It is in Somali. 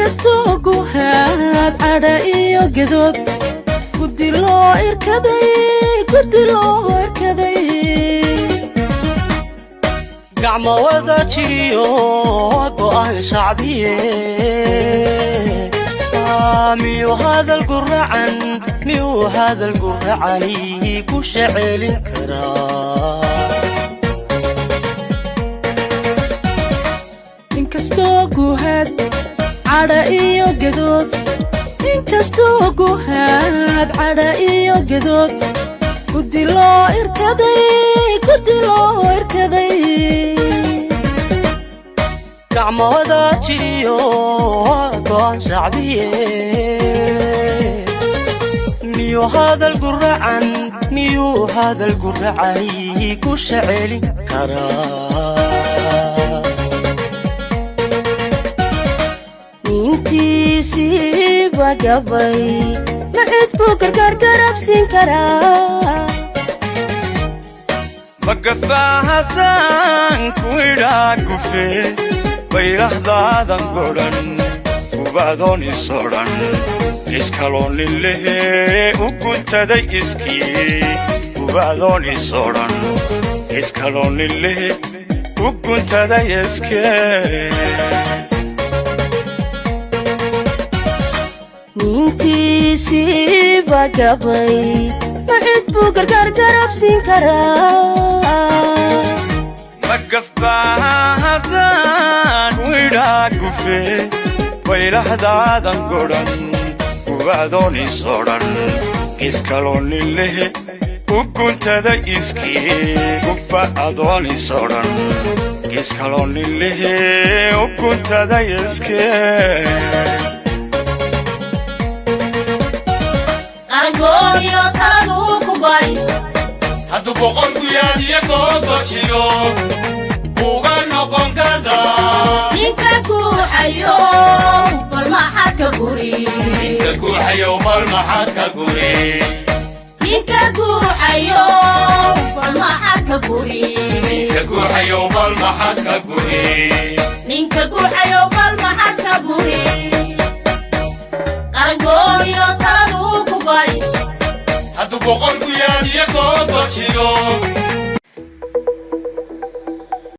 inkastoo guhaad cadha iyo gedood guddi loo irkaday gacmo wada jiriyo go'aan shacbiye miyuu hadal guracani ku shaceelin karaa inkastoo guhaad cadha iyo gedood guddi loo irkaday gacmo wada jiriyo go'aan shacbiye miyuu hadal guracani ku shaceelin karaa intiisii bagabay macid buu garabsin karaa magafahadan kuidhaa gufe bayrahdadan godhan gubaadoon isodhan iskaloonin lehe u guntaday iskii gubaadoon isodhan iskaloonin lehe u guntaday iskee nintiisii bagabay macid buu garabsin karaa magafahadan kuidhaa gufe bayrahdadan godhan gubaadoon isodhan iskaloonin lehe u guntaday iskii gubaadoon isodhan iskaloonin lehe u guntaday iskee argooyo taladu ku go'ay hadduu boqolku yaadiyo googo jiro uga noqon kadaa ninka guuxayo bal maxaad ka guri ninka guuxayo bal maxaad ka guri ninka guuxayo bal maxaad ka guri ninka guuxayo bal maxaad ka guri ninka guuxayo bal maxaad ka guri argooyo taladu ku go'ay hadduu boqolku yaadiyo googo jiro